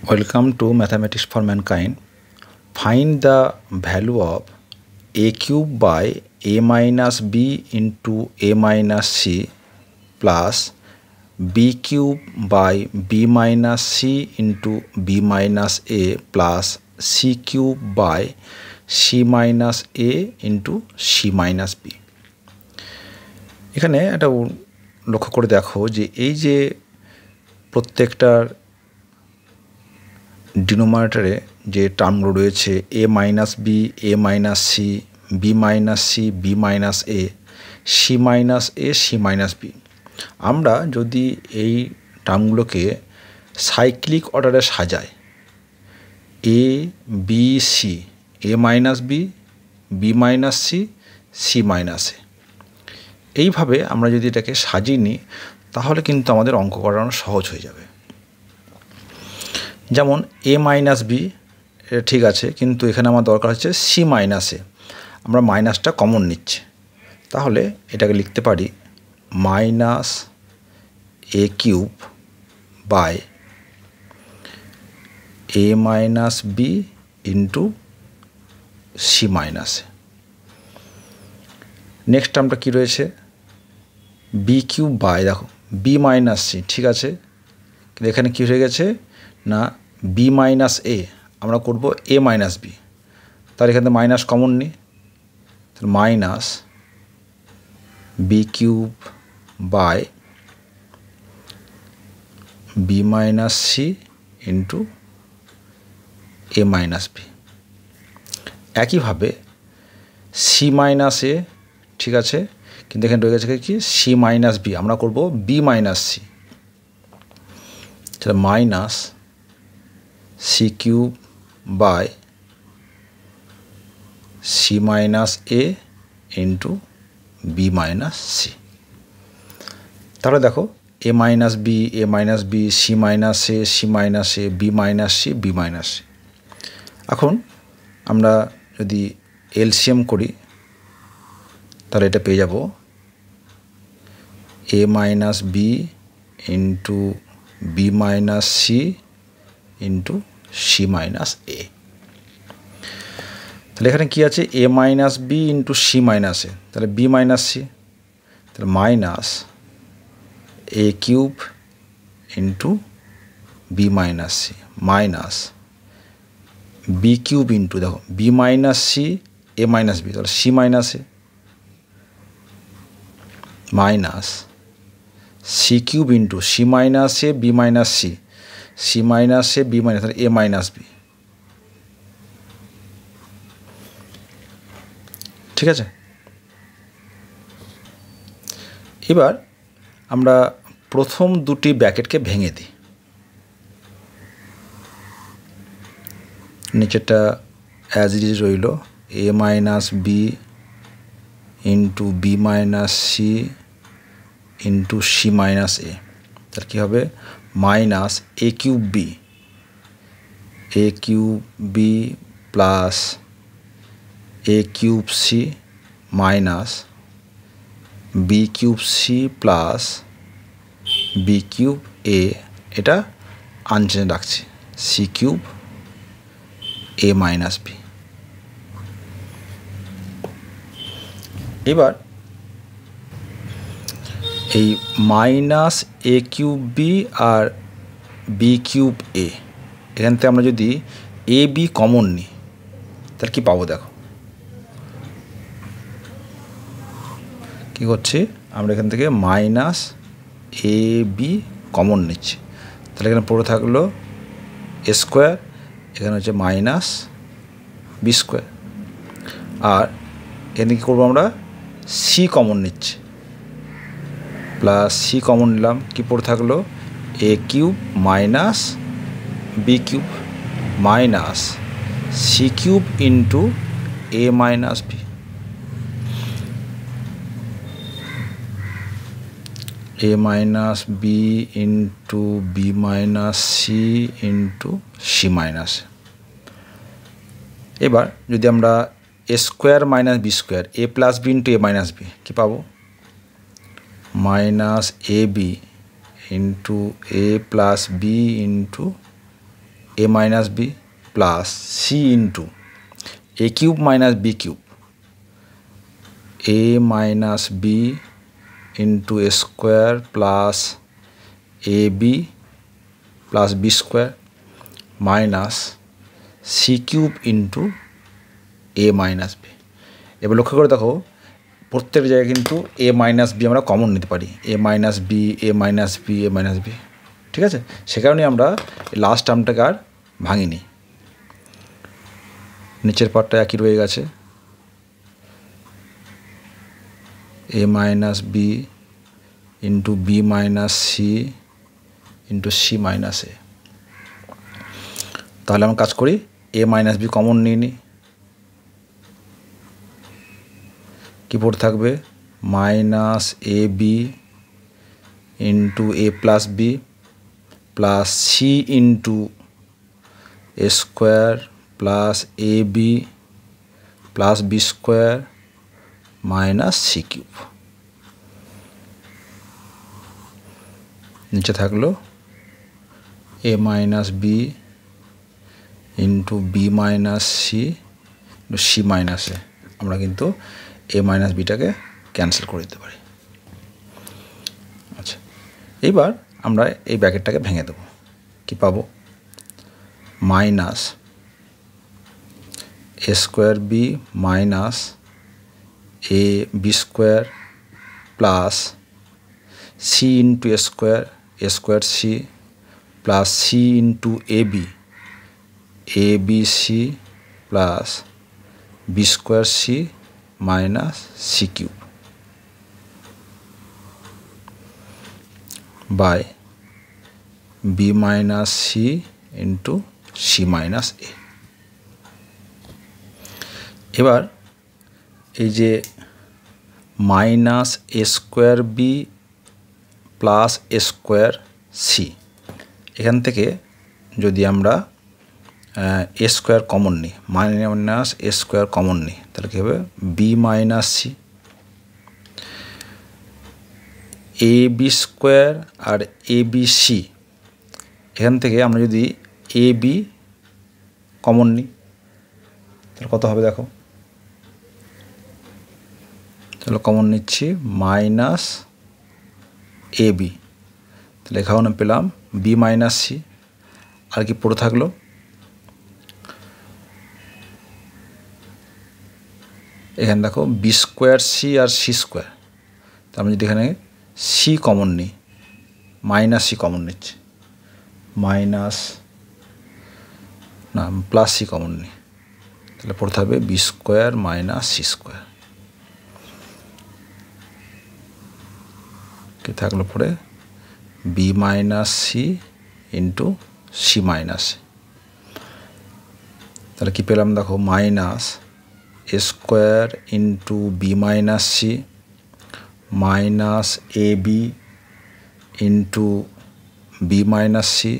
Welcome to Mathematics for Mankind. Find the value of a cube by a minus b into a minus c plus b cube by b minus c into b minus a plus c cube by c minus a into c minus b. এখানে এটা লক্ষ্য করে দেখো যে এই যে প্রত্যেকটার ডিনোমিনেটরে যে টার্মগুলো রয়েছে a minus B, a minus C, B minus C, B minus A, C minus A, C minus B, আমরা যদি এই টার্মগুলোকে সাইক্লিক অর্ডারে সাজাই A B C, A minus B, B minus C, C minus A, এইভাবে আমরা যদি এটাকে সাজিয়ে নিই তাহলে কিন্তু আমাদের অঙ্ক করানো সহজ হয়ে যাবে। যেমন এ মাইনাস বি এটা ঠিক আছে, কিন্তু এখানে আমার দরকার হচ্ছে সি মাইনাস এ, আমরা মাইনাসটা কমন নিচ্ছি, তাহলে এটাকে লিখতে পারি minus A cube by A minus B into C minus A. Next টার্মটা কী রয়েছে বি কিউব বাই, দেখো বি মাইনাস সি, ঠিক আছে, কিন্তু এখানে কী হয়ে গেছে না বি মাইনাস এ, আমরা করব এ মাইনাস বি, তার এখান থেকে মাইনাস কমন নিই, তাহলে minus B cube by B minus C into A minus b. একইভাবে সি মাইনাস এ, ঠিক আছে, কিন্তু এখানে রয়ে গেছে কি সি মাইনাস বি, আমরা করব বি মাইনাস সি, তাহলে minus C cube by C minus A into B minus C. তাহলে দেখো A minus B, A minus B, C minus A, C minus A, B minus C, B minus C. এখন আমরা যদি LCM করি তাহলে এটা পেয়ে যাব A minus B into B minus C into C minus A. তাহলে এখানে কী আছে A minus B into C minus A, তাহলে বি মাইনাস সি, তাহলে minus A cube into B minus C minus B cube into, দেখো B minus C, A minus B, তাহলে C minus A minus C cube into C minus A, B minus C, C minus A, B minus, তাহলে A minus b, ঠিক আছে। এবার আমরা প্রথম দুটি ব্র্যাকেটকে ভেঙে দিই, নিচেরটা অ্যাজ ইট ইজ রইল A minus B into B minus C into C minus A, তার কী হবে minus A cube B, A cube B plus A cube C minus B cube C plus B cube A, এটা unchange রাখছি, C cube A minus B. এবার এই minus A cube B আর B cube A, এখান থেকে আমরা যদি A B common নিই তাহলে কী পাবো, দেখো কী করছি আমরা এখান থেকে মাইনাস এ বি কমন নিচ্ছি, তাহলে এখানে পড়ে থাকলো এ স্কোয়ার, এখানে হচ্ছে মাইনাস বি স্কোয়ার, আর এখানে কী করবো আমরা সি কমন নিচ্ছি, প্লাস সি কমন নিলাম, কী পড়ে থাকলো A cube minus B cube minus C cube into A minus B, A minus B into B minus C into C minus. এবার যদি আমরা A square minus B square, A plus B into A minus B, কী পাবো minus A B into A plus B into a minus b plus c into a cube minus b cube, a minus b into a square plus ab plus b square minus c cube into a minus b। এবার লক্ষ্য করে দেখো প্রত্যেক জায়গায় কিন্তু a minus B আমরা common নিতে পারি, a minus B, a minus B, a minus b, ঠিক আছে। সে কারণে আমরা লাস্ট টার্মটাকে আর ভাঙিনি, নিচের পার্টটা একই রয়ে গেছে, a minus B into B minus C into C minus A. তাহলে আমরা কাজ করি, a মাইনাস বি কমন নিয়ে নিই, কি পড়ে থাকবে minus A B into A plus B plus C into A square plus A B plus B square minus C cube. নিচে থাকলো A minus B into B minus C C minus A. আমরা কিন্তু এ minus বিটাকে cancel করে দিতে পারি। আচ্ছা, এইবার আমরা এই ব্র্যাকেটটাকে ভেঙে দেবো, কি পাবো minus A square B minus A B square plus C into A square C plus C into A B C plus B square C minus C cube by B minus C into C minus A. এবার এই যে minus A square B plus A square C, এখান থেকে যদি আমরা A square common নিই, minus A square common নিই, তাহলে কী হবে বি মাইনাস সি, এ বি স্কোয়ার আর এ বি সি, এখান থেকে আমরা যদি এ বি কমন নিই তাহলে কত হবে দেখো, তাহলে কমন নিচ্ছি মাইনাস এ বি, তাহলে এখানে পেলাম বি মাইনাস সি, আর কি পড়ে থাকলো এখানে দেখো বি স্কোয়ার সি আর সি স্কোয়ার, তার মানে যদি এখানে সি কমন নিই, মাইনাস সি কমন নিচ্ছি, মাইনাস না প্লাস সি কমন নিই, তাহলে পড়তে হবে B square minus C square, কি থাকলো পরে B minus C into C minus, তাহলে কি পেলাম দেখো minus A square into B minus C minus A B into B minus C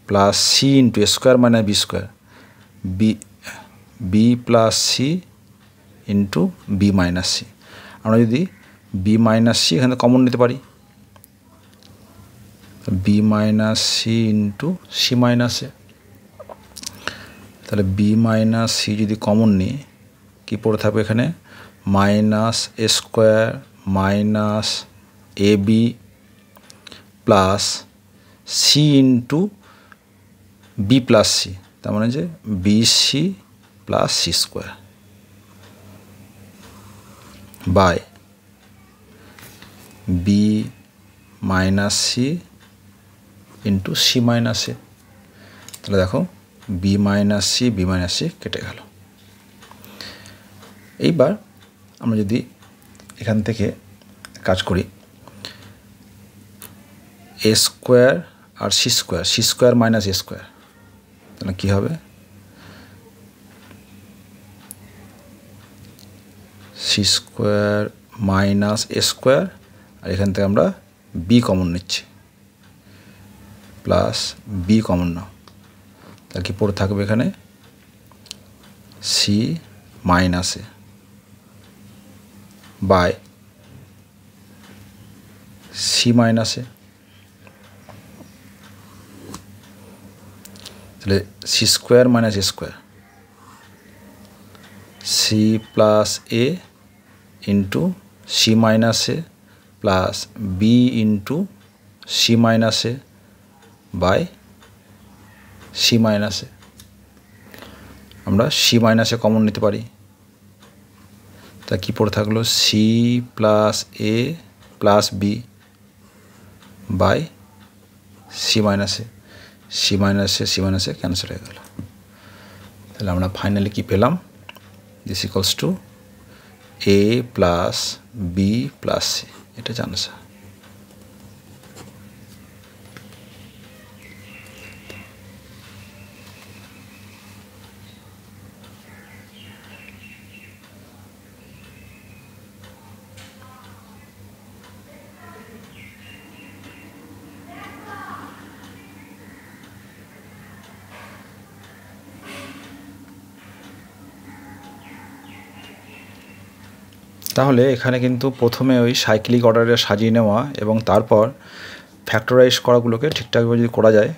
plus C into A square minus B square B plus C into B minus C. আমরা যদি B minus C এখানে common নিতে পারি, B minus C into C minus A, তাহলে B minus C যদি common নিই কী পড়ে থাকবে এখানে minus A square minus A B plus C into B plus C, তার মানে যে B C plus C square by B minus C into C minus A. তাহলে দেখো বি মাইনাস সি কেটে গেল। এইবার আমরা যদি এখান থেকে কাজ করি এ স্কোয়ার আর C square minus A square, তাহলে কী হবে C square minus A square, আর এখান থেকে আমরা বি কমন নিচ্ছি প্লাস বি কমন নাও, তাহলে কি পড়ে থাকবে এখানে C minus A by C minus A. তাহলে C square minus A square, C plus A into C minus A plus B into C minus A by C minus A. আমরা C minus a common নিতে পারি, তা কি পড়ে থাকলো c plus a plus b by C minus A, c মাইনাসে cancel হয়ে গেল। তাহলে আমরা ফাইনালি কি পেলাম, this equals to a plus B plus c, এটা জানছে। তাহলে এখানে কিন্তু প্রথমে ওই সাইক্লিক অর্ডারে সাজিয়ে নেওয়া এবং তারপর ফ্যাক্টরাইজ করাগুলোকে ঠিকঠাকভাবে যদি করা যায়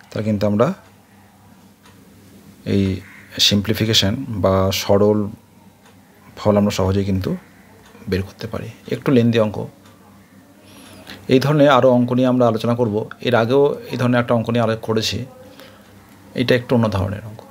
তাহলে কিন্তু আমরা এই সিম্পলিফিকেশান বা সরল ফল আমরা সহজেই কিন্তু বের করতে পারি। একটু লেন্দি অঙ্ক, এই ধরনের আরও অঙ্ক নিয়ে আমরা আলোচনা করব। এর আগেও এই ধরনের একটা অঙ্ক নিয়ে আলোচনা করেছি, এটা একটু অন্য ধরনের অঙ্ক।